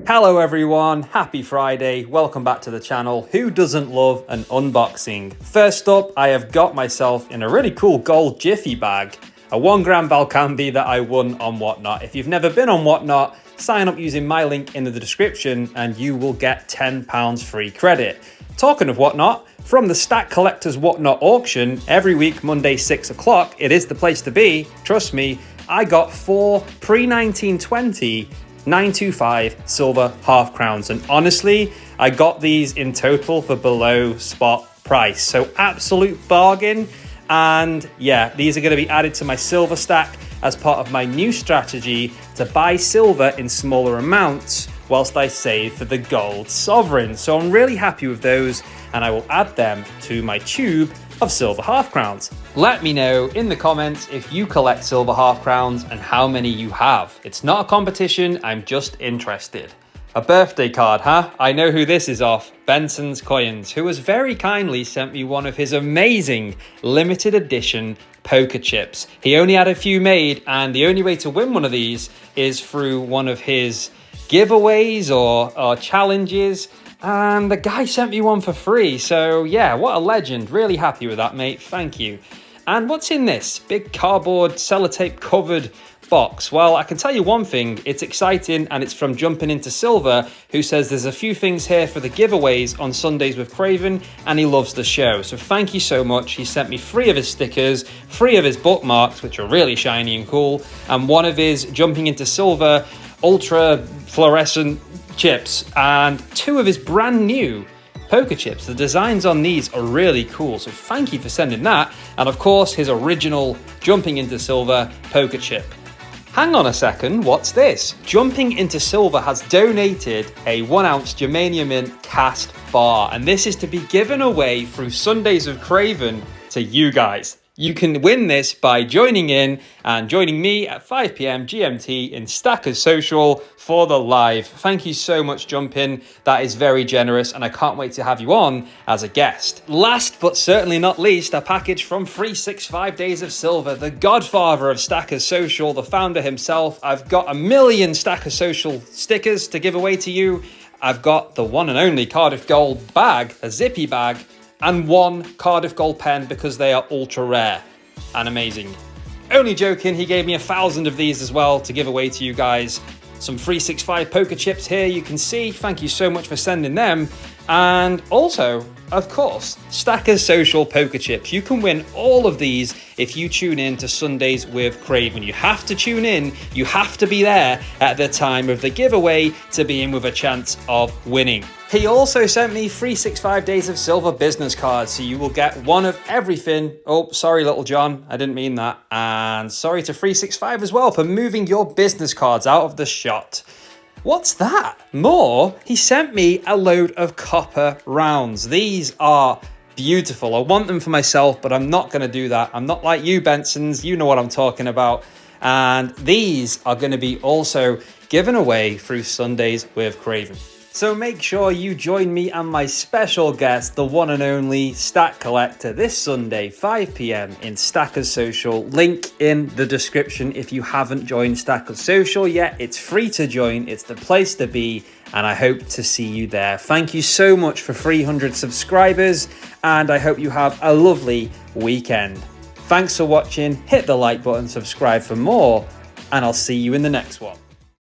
Hello everyone, happy Friday, welcome back to the channel. Who doesn't love an unboxing? First up, I have got myself in a really cool gold Jiffy bag, a 1 gram Valcambi that I won on Whatnot. If you've never been on Whatnot, sign up using my link in the description and you will get £10 free credit. Talking of Whatnot, from the Stack Collectors Whatnot auction, every week Monday 6 o'clock, it is the place to be, trust me. I got 4 pre-1920 925 silver half crowns, and honestly I got these in total for below spot price, so absolute bargain. And yeah, these are going to be added to my silver stack as part of my new strategy to buy silver in smaller amounts whilst I save for the gold sovereign. So I'm really happy with those, and I will add them to my tube of silver half crowns. Let me know in the comments if you collect silver half crowns and how many you have. It's not a competition, I'm just interested. A birthday card, huh? I know who this is off. Benson's Coins, who has very kindly sent me one of his amazing limited edition poker chips. He only had a few made, and the only way to win one of these is through one of his giveaways or challenges. And the guy sent me one for free, so yeah, what a legend. Really happy with that, mate, thank you. And what's in this big cardboard sellotape covered box? Well, I can tell you one thing, it's exciting, and it's from Jumping Into Silver, who says there's a few things here for the giveaways on Sundays with Craven, and he loves the show. So thank you so much. He sent me 3 of his stickers, 3 of his bookmarks, which are really shiny and cool, and 1 of his Jumping Into Silver ultra fluorescent chips, and 2 of his brand new poker chips. The designs on these are really cool, so thank you for sending that. And of course, his original Jumping Into Silver poker chip. Hang on a second, what's this? Jumping Into Silver has donated a 1 ounce germanium mint cast bar, and this is to be given away through Sundays with Craven to you guys. You can win this by joining in and joining me at 5 p.m. GMT in Stackers Social for the live. Thank you so much, Jumpin. That is very generous, and I can't wait to have you on as a guest. Last but certainly not least, a package from 365 Days of Silver, the godfather of Stackers Social, the founder himself. I've got 1 million Stackers Social stickers to give away to you. I've got the one and only Cardiff Gold bag, a zippy bag, and 1 Cardiff Gold pen because they are ultra rare and amazing. Only joking, he gave me 1,000 of these as well to give away to you guys. Some 365 poker chips here you can see. Thank you so much for sending them. And also, of course, Stackers Social poker chips. You can win all of these if you tune in to Sundays with Craven. You have to tune in, you have to be there at the time of the giveaway to be in with a chance of winning. He also sent me 365 Days of Silver business cards, so you will get 1 of everything. Oh, sorry, Little John, I didn't mean that. And sorry to 365 as well for moving your business cards out of the shot. What's that? More? He sent me a load of copper rounds. These are beautiful. I want them for myself, but I'm not going to do that. I'm not like you, Bensons. You know what I'm talking about. And these are going to be also given away through Sundays with Craven. So make sure you join me and my special guest, the one and only Stack Collector, this Sunday, 5 p.m. in Stackers Social. Link in the description if you haven't joined Stackers Social yet. It's free to join, it's the place to be, and I hope to see you there. Thank you so much for 300 subscribers, and I hope you have a lovely weekend. Thanks for watching, hit the like button, subscribe for more, and I'll see you in the next one.